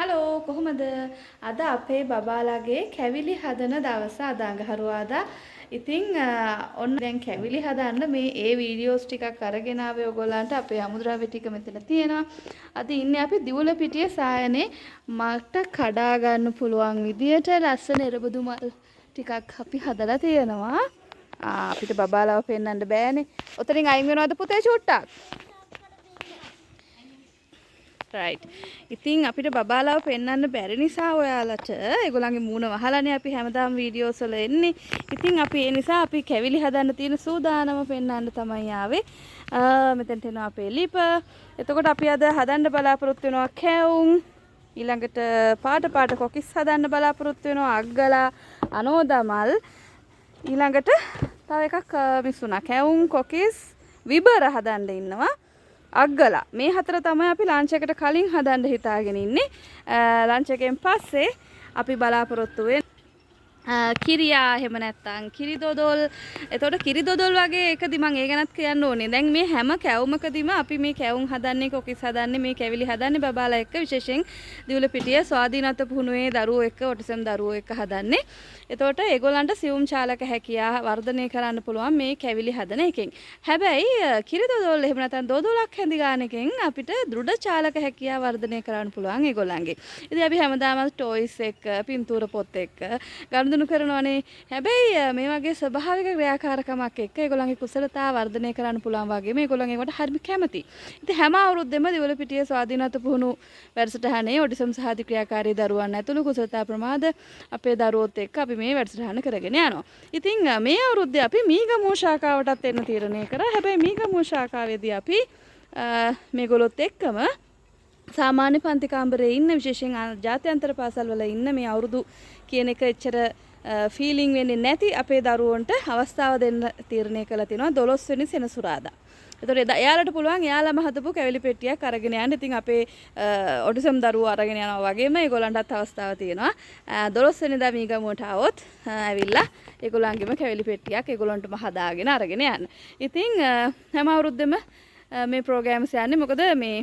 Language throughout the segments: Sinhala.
හලෝ කොහොමද? අද අපේ බබාලාගේ කැවිලි හදන දවස අද අඟහරුවාදා. ඉතින් ඔන්න දැන් කැවිලි හදන්න මේ වීඩියෝස් ටිකක් අරගෙන ආවේ ඔයගොල්ලන්ට. අපේ අමුද්‍රව්‍ය ටික මෙතන තියෙනවා. අද ඉන්නේ අපි දිවුලපිටිය සායනේ මට කඩා ගන්න පුළුවන් විදියට ලස්සන එරබදු මල් ටිකක් අපි හදලා තියෙනවා. අපිට බබාලාව පෙන්වන්න බෑනේ. ඔතනින් අයින් වෙනවද පුතේ චුට්ටක්? right. ඉතින් අපිට බබාලාව පෙන්වන්න බැරි නිසා ඔයාලට ඒගොල්ලන්ගේ මූණ වහලානේ අපි හැමදාම වීඩියෝස් වල එන්නේ. ඉතින් අපි ඒ නිසා අපි කැවිලි හදන්න තියෙන සූදානම පෙන්වන්න තමයි ආවේ. මෙතෙන්ට එනවා අපේ ලිප. එතකොට අපි අද හදන්න බලාපොරොත්තු වෙනවා කැවුම්. ඊළඟට පාට කොකිස් හදන්න බලාපොරොත්තු වෙනවා අග්ගලා අනෝදමල්. ඊළඟට තව එකක් මිස් වුණා. කැවුම් කොකිස් විබර හදන්න ඉන්නවා. අග්ගලා මේ හතර තමයි අපි ලන්ච් එකට කලින් හදන්න හිතාගෙන ඉන්නේ. ලන්ච් එකෙන් පස්සේ අපි බලාපොරොත්තු වෙන්නේ කිරියා එහෙම නැත්නම් කිරි දොදොල්. එතකොට කිරි දොදොල් වගේ එකදි මම ඒ ගැනත් කියන්න ඕනේ. දැන් මේ හැම කැවුමකදීම අපි මේ කැවුම් හදන්නේ කොකිස් හදන්නේ මේ කැවිලි හදන්නේ බබාලා එක්ක විශේෂයෙන් දිවුලපිටිය ස්වාධීනත්ව පුහුණුවේ දරුවෝ එක්ක ඔටිසම් දරුවෝ එක්ක හදන්නේ. එතකොට ඒගොල්ලන්ට සියුම් චාලක හැකියාව වර්ධනය කරන්න පුළුවන් මේ කැවිලි හදන එකෙන්. හැබැයි කිරි දොදොල් එහෙම නැත්නම් දොදොලක් හැඳි ගන්න එකෙන් අපිට දෘಢ චාලක හැකියාව වර්ධනය කරන්න පුළුවන් ඒගොල්ලන්ගේ. ඉතින් අපි හැමදාම ටොයිස් එක්ක පින්තූර පොත් එක්ක ගනුදෙනු කරනවානේ. හැබැයි මේ වගේ ස්වභාවික ක්‍රියාකාරකමක් එක්ක ඒගොල්ලන්ගේ කුසලතාව වර්ධනය කරන්න පුළුවන් වගේ මේගොල්ලන් ඒකට හරිම කැමති. ඉතින් හැම අවුරුද්දෙම දිවුලපිටිය ස්වාධීනත්ව පුහුණු වැඩසටහනේ ඔටිසම් සහති ක්‍රියාකාරී දරුවන් ඇතුළු කුසලතා ප්‍රමාද අපේ දරුවොත් එක්ක අපි මේ වැඩසටහන කරගෙන යනවා. ඉතින් මේ අවුරුද්දේ අපි මීගමු ශාඛාවටත් එන්න තීරණය කරා. හැබැයි මීගමු ශාඛාවේදී අපි මේගොල්ලොත් එක්කම සාමාන්‍ය පන්ති කාමරේ ඉන්න විශේෂයෙන් ජාත්‍යන්තර පාසල් වල ඉන්න මේ අවුරුදු කියන එක එච්චර ෆීලිං වෙන්නේ නැති අපේ දරුවන්ට අවස්ථාව දෙන්න තීරණය කළා තිනවා 12 වෙනි සෙනසුරාදා. ඒතකොට එයාලට පුළුවන් එයාලම හදපු කැවිලි පෙට්ටියක් අරගෙන යන්න. ඉතින් අපේ ඔටිසම් දරුවෝ අරගෙන යනවා වගේම ඒගොල්ලන්ටත් අවස්ථාව තියෙනවා. 12 වෙනිදා මීගමුවට આવොත් ඇවිල්ලා ඒගොල්ලන්ගේම කැවිලි පෙට්ටියක් ඒගොල්ලන්ටම හදාගෙන අරගෙන යන්න. ඉතින් හැම අවුරුද්දෙම මේ ප්‍රෝග්‍රෑම්ස් යන්නේ මොකද මේ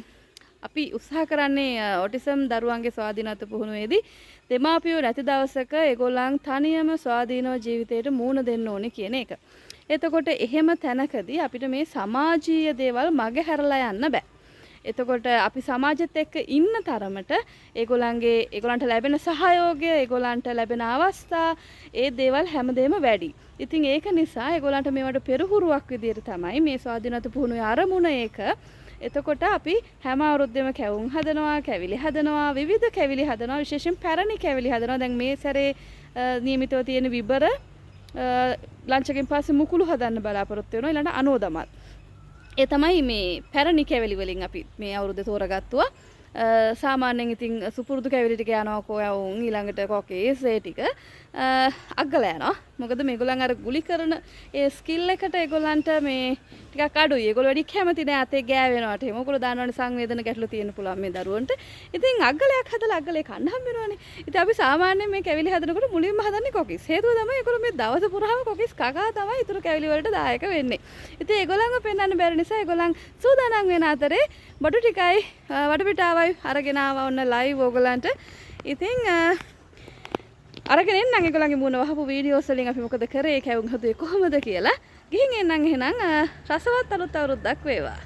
අපි උත්සාහ කරන්නේ ඔටිසම් දරුවන්ගේ ස්වාධීනත්ව පුහුණුවේදී දෙමාපියෝ නැති දවසක ඒගොල්ලන් තනියම ස්වාධීනව ජීවිතයට මූණ දෙන්න ඕනේ කියන එක. එතකොට එහෙම තැනකදී අපිට මේ සමාජීය දේවල් මගහැරලා යන්න බෑ. එතකොට අපි සමාජෙත් එක්ක ඉන්න තරමට ඒගොල්ලන්ට ලැබෙන සහයෝගය, ඒගොල්ලන්ට ලැබෙන අවස්ථා, ඒ දේවල් හැමදේම වැඩි. ඉතින් ඒක නිසා ඒගොල්ලන්ට මේවට පෙරහුරුවක් විදියට තමයි මේ ස්වාධීනත්ව පුහුණුවේ අරමුණ ඒක. එතකොට අපි හැම අවුරුද්දෙම කැවුම් හදනවා, කැවිලි හදනවා, විවිධ කැවිලි හදනවා, විශේෂයෙන් පැරණි කැවිලි හදනවා. දැන් මේ සැරේ නියමිතව තියෙන විබර ලන්ච් එකෙන් පස්සේ මුකුළු හදන්න බලාපොරොත්තු වෙනවා. ඊළඟට අනෝදමල්. ඒ තමයි මේ පැරණි කැවිලි වලින් අපි මේ අවුරුද්දේ තෝරගත්තුවා. සාමාන්‍යයෙන් ඉතින් සුපුරුදු කැවිලි ටික යනවා කොයවුන් ඊළඟට කොකේස් ඒ ටික අග්ගලා යනවා. මොකද මේගොල්ලන් අර ගුලි කරන ඒ ස්කිල් එකට ඒගොල්ලන්ට මේ ටිකක් අඩුයි. ඒගොල්ලෝ වැඩි කැමති නෑ අතේ ගෑවෙනවට. එහෙම ඔයගොල්ලෝ දන්නවනේ සංවේදන ගැටලු තියෙන්න පුළුවන් මේ දරුවන්ට. ඉතින් අග්ගලයක් හදලා අග්ගලේ කන්න හම්බ වෙනවනේ. ඉතින් අපි සාමාන්‍යයෙන් මේ කැවිලි හදනකොට මුලින්ම හදන්නේ කොකිස්. හේතුව තමයි ඒගොල්ලෝ මේ දවස පුරාම කොකිස් කකා තමයි ඊටු කැවිලි වලට දායක වෙන්නේ. ඉතින් ඒගොල්ලන්ව පෙන්වන්න බැරි නිසා ඒගොල්ලන් සූදානම් වෙන අතරේ බඩු ටිකයි වටපිටාවයි අරගෙන ආවා ඔන්න ලයිව් ඕගොල්ලන්ට. ඉතින් අරගෙන එන්නම් ඒගොල්ලන්ගේ මුණ වහපු වීඩියෝස් වලින් අපි මොකද කරේ කැවුම් හදුවේ කොහොමද කියලා. ගිහින් එන්නම් එහෙනම් රසවත් අලුත් අවුරුද්දක් වේවා.